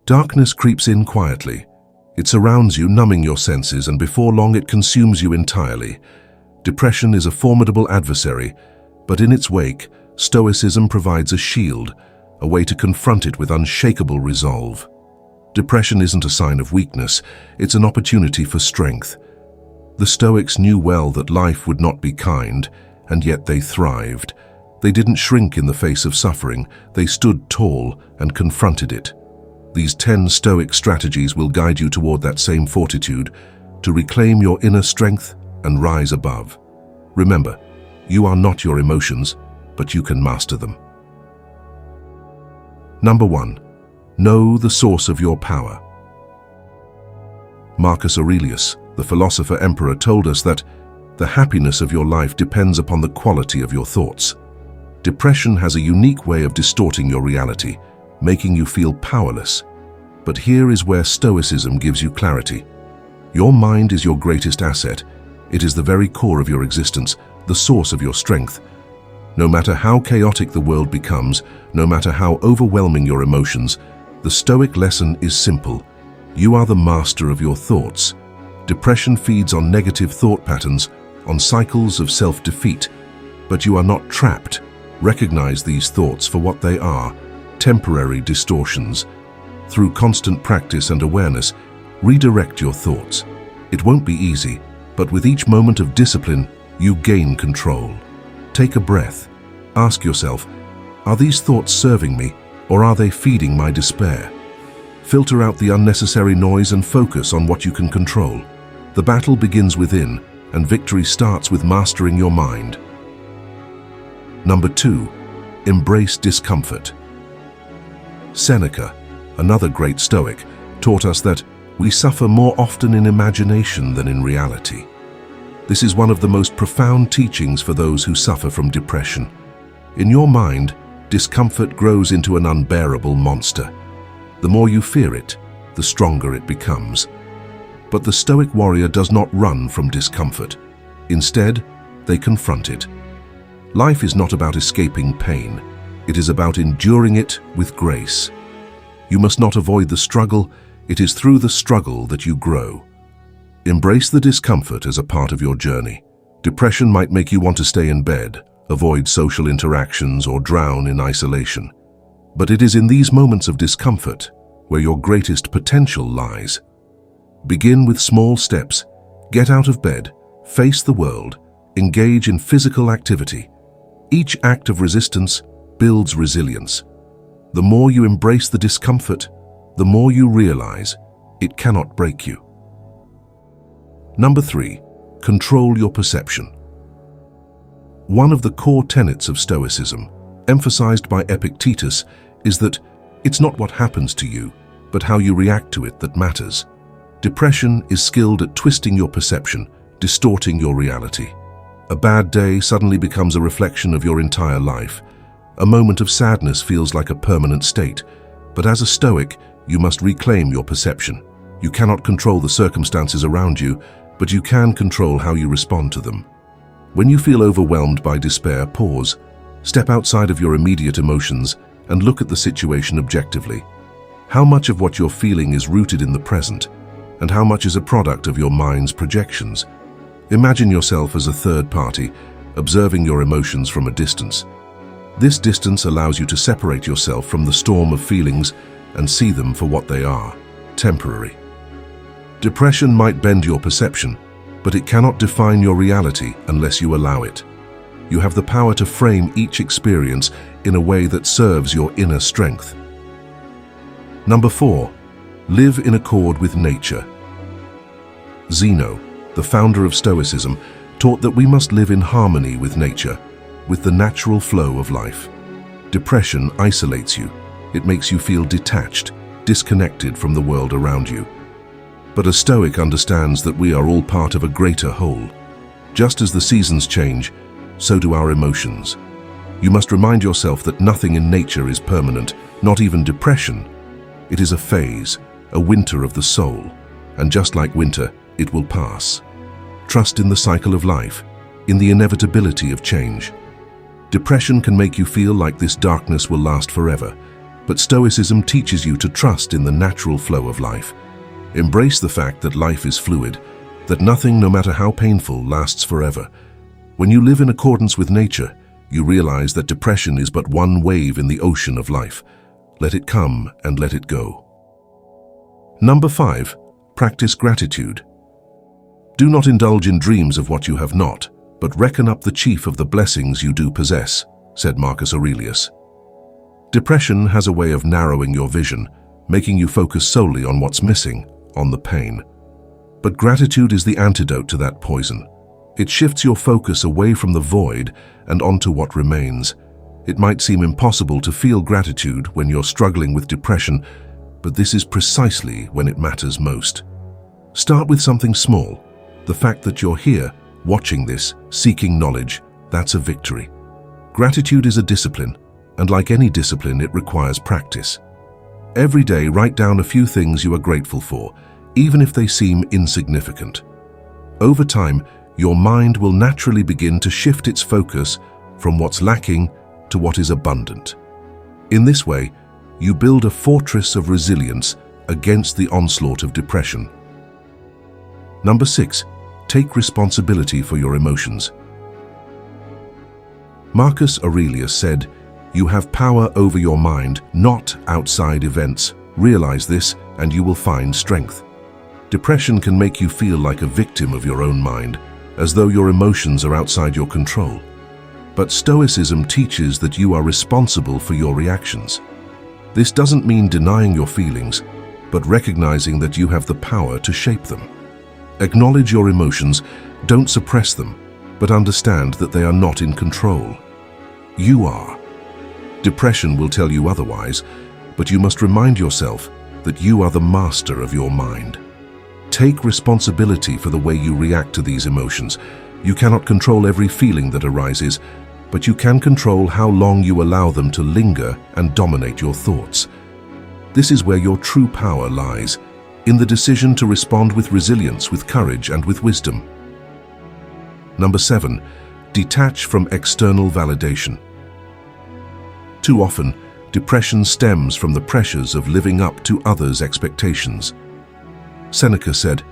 Darkness creeps in quietly. It surrounds you, numbing your senses, and before long it consumes you entirely. Depression is a formidable adversary, but in its wake, Stoicism provides a shield, a way to confront it with unshakable resolve. Depression isn't a sign of weakness, it's an opportunity for strength. The Stoics knew well that life would not be kind, and yet they thrived. They didn't shrink in the face of suffering, they stood tall and confronted it. These 10 Stoic strategies will guide you toward that same fortitude, to reclaim your inner strength and rise above. Remember, you are not your emotions, but you can master them. Number 1. Know the source of your power. Marcus Aurelius, the philosopher-emperor, told us that the happiness of your life depends upon the quality of your thoughts. Depression has a unique way of distorting your reality, making you feel powerless. But here is where Stoicism gives you clarity. Your mind is your greatest asset. It is the very core of your existence, the source of your strength. No matter how chaotic the world becomes, no matter how overwhelming your emotions, the Stoic lesson is simple. You are the master of your thoughts. Depression feeds on negative thought patterns, on cycles of self-defeat. But you are not trapped. Recognize these thoughts for what they are, temporary distortions. Through constant practice and awareness, redirect your thoughts. It won't be easy, but with each moment of discipline, you gain control. Take a breath. Ask yourself, are these thoughts serving me, or are they feeding my despair? Filter out the unnecessary noise and focus on what you can control. The battle begins within, and victory starts with mastering your mind. Number 2. Embrace discomfort. Seneca, another great Stoic, taught us that we suffer more often in imagination than in reality. This is one of the most profound teachings for those who suffer from depression. In your mind, discomfort grows into an unbearable monster. The more you fear it, the stronger it becomes. But the Stoic warrior does not run from discomfort. Instead, they confront it. Life is not about escaping pain. It is about enduring it with grace. You must not avoid the struggle. It is through the struggle that you grow. Embrace the discomfort as a part of your journey. Depression might make you want to stay in bed, avoid social interactions, or drown in isolation. But it is in these moments of discomfort where your greatest potential lies. Begin with small steps. Get out of bed, face the world, engage in physical activity. Each act of resistance builds resilience. The more you embrace the discomfort, the more you realize it cannot break you. Number 3. Control your perception. One of the core tenets of Stoicism, emphasized by Epictetus, is that it's not what happens to you, but how you react to it that matters. Depression is skilled at twisting your perception, distorting your reality. A bad day suddenly becomes a reflection of your entire life. A moment of sadness feels like a permanent state. But as a Stoic, you must reclaim your perception. You cannot control the circumstances around you, but you can control how you respond to them. When you feel overwhelmed by despair, pause. Step outside of your immediate emotions and look at the situation objectively. How much of what you're feeling is rooted in the present, and how much is a product of your mind's projections? Imagine yourself as a third party, observing your emotions from a distance. This distance allows you to separate yourself from the storm of feelings and see them for what they are, temporary. Depression might bend your perception, but it cannot define your reality unless you allow it. You have the power to frame each experience in a way that serves your inner strength. Number 4. Live in accord with nature. Zeno, the founder of Stoicism, taught that we must live in harmony with nature, with the natural flow of life. Depression isolates you. It makes you feel detached, disconnected from the world around you. But a Stoic understands that we are all part of a greater whole. Just as the seasons change, so do our emotions. You must remind yourself that nothing in nature is permanent, not even depression. It is a phase, a winter of the soul, and just like winter, it will pass. Trust in the cycle of life, in the inevitability of change. Depression can make you feel like this darkness will last forever, But Stoicism teaches you to trust in the natural flow of life. Embrace the fact that life is fluid, that nothing, no matter how painful, lasts forever. When you live in accordance with nature, you realize that depression is but one wave in the ocean of life. Let it come and let it go. Number 5. Practice gratitude. Do not indulge in dreams of what you have not, but reckon up the chief of the blessings you do possess, said Marcus Aurelius. Depression has a way of narrowing your vision, making you focus solely on what's missing, on the pain. But gratitude is the antidote to that poison. It shifts your focus away from the void and onto what remains. It might seem impossible to feel gratitude when you're struggling with depression, but this is precisely when it matters most. Start with something small. The fact that you're here, watching this, seeking knowledge, that's a victory. Gratitude is a discipline, and like any discipline, it requires practice. Every day, write down a few things you are grateful for, even if they seem insignificant. Over time, your mind will naturally begin to shift its focus from what's lacking to what is abundant. In this way, you build a fortress of resilience against the onslaught of depression. Number 6. Take responsibility for your emotions. Marcus Aurelius said, "You have power over your mind, not outside events. Realize this, and you will find strength." Depression can make you feel like a victim of your own mind, as though your emotions are outside your control. But Stoicism teaches that you are responsible for your reactions. This doesn't mean denying your feelings, but recognizing that you have the power to shape them. Acknowledge your emotions, don't suppress them, but understand that they are not in control. You are. Depression will tell you otherwise, but you must remind yourself that you are the master of your mind. Take responsibility for the way you react to these emotions. You cannot control every feeling that arises, but you can control how long you allow them to linger and dominate your thoughts. This is where your true power lies, in the decision to respond with resilience, with courage, and with wisdom. Number 7. Detach from external validation. Too often, depression stems from the pressures of living up to others' expectations. Seneca said,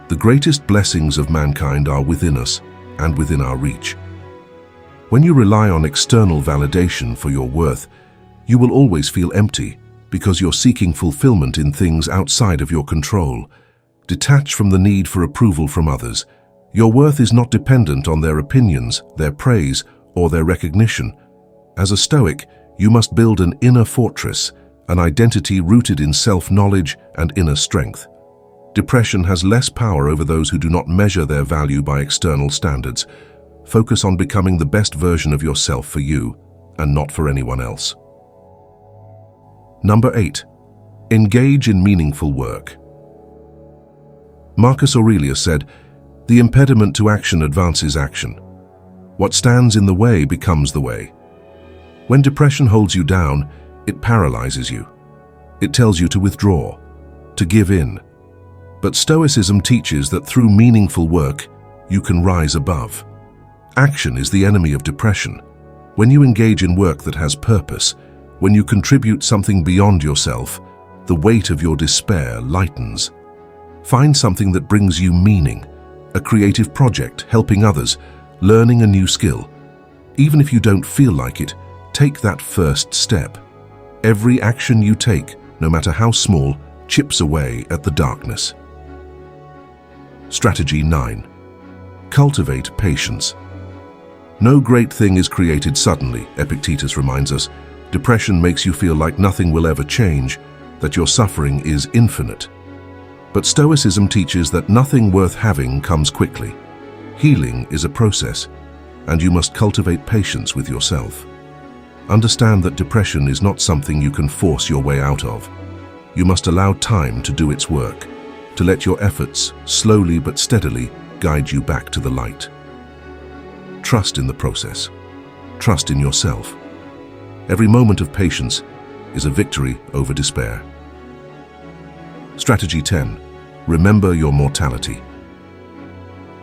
"The greatest blessings of mankind are within us and within our reach." When you rely on external validation for your worth, you will always feel empty because you're seeking fulfillment in things outside of your control. Detach from the need for approval from others. Your worth is not dependent on their opinions, their praise, or their recognition. As a Stoic, you must build an inner fortress, an identity rooted in self-knowledge and inner strength. Depression has less power over those who do not measure their value by external standards. Focus on becoming the best version of yourself for you, and not for anyone else. Number 8. Engage in meaningful work. Marcus Aurelius said, "The impediment to action advances action. What stands in the way becomes the way." When depression holds you down, it paralyzes you. It tells you to withdraw, to give in. But Stoicism teaches that through meaningful work, you can rise above. Action is the enemy of depression. When you engage in work that has purpose, when you contribute something beyond yourself, the weight of your despair lightens. Find something that brings you meaning, a creative project, helping others, learning a new skill. Even if you don't feel like it, take that first step. Every action you take, no matter how small, chips away at the darkness. Strategy 9. Cultivate patience. No great thing is created suddenly, Epictetus reminds us. Depression makes you feel like nothing will ever change, that your suffering is infinite. But Stoicism teaches that nothing worth having comes quickly. Healing is a process, and you must cultivate patience with yourself. Understand that depression is not something you can force your way out of. You must allow time to do its work, to let your efforts, slowly but steadily, guide you back to the light. Trust in the process. Trust in yourself. Every moment of patience is a victory over despair. Strategy 10. Remember your mortality.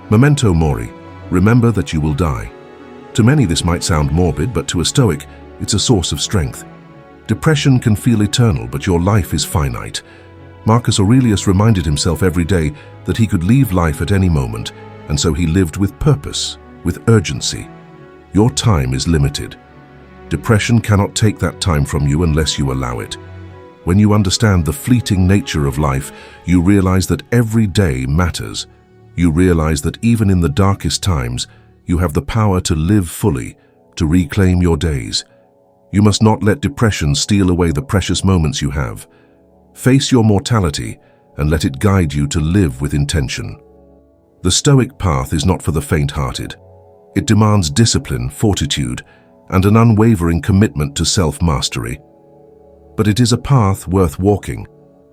Memento mori. Remember that you will die. To many this might sound morbid, but to a Stoic, it's a source of strength. Depression can feel eternal, but your life is finite. Marcus Aurelius reminded himself every day that he could leave life at any moment, and so he lived with purpose, with urgency. Your time is limited. Depression cannot take that time from you unless you allow it. When you understand the fleeting nature of life, you realize that every day matters. You realize that even in the darkest times, you have the power to live fully, to reclaim your days. You must not let depression steal away the precious moments you have. Face your mortality and let it guide you to live with intention. The Stoic path is not for the faint-hearted. It demands discipline, fortitude, and an unwavering commitment to self-mastery. But it is a path worth walking,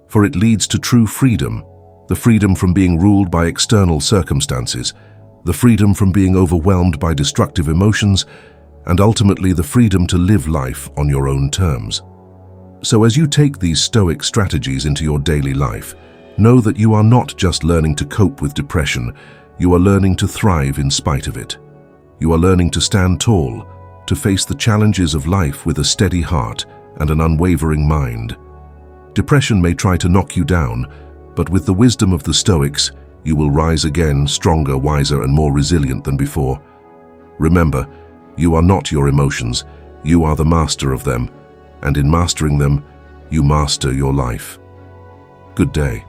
for it leads to true freedom, the freedom from being ruled by external circumstances, the freedom from being overwhelmed by destructive emotions, and ultimately the freedom to live life on your own terms. So as you take these Stoic strategies into your daily life, know that you are not just learning to cope with depression, you are learning to thrive in spite of it. You are learning to stand tall, to face the challenges of life with a steady heart and an unwavering mind. Depression may try to knock you down, but with the wisdom of the Stoics, you will rise again, stronger, wiser, and more resilient than before. Remember, you are not your emotions, you are the master of them, and in mastering them, you master your life. Good day.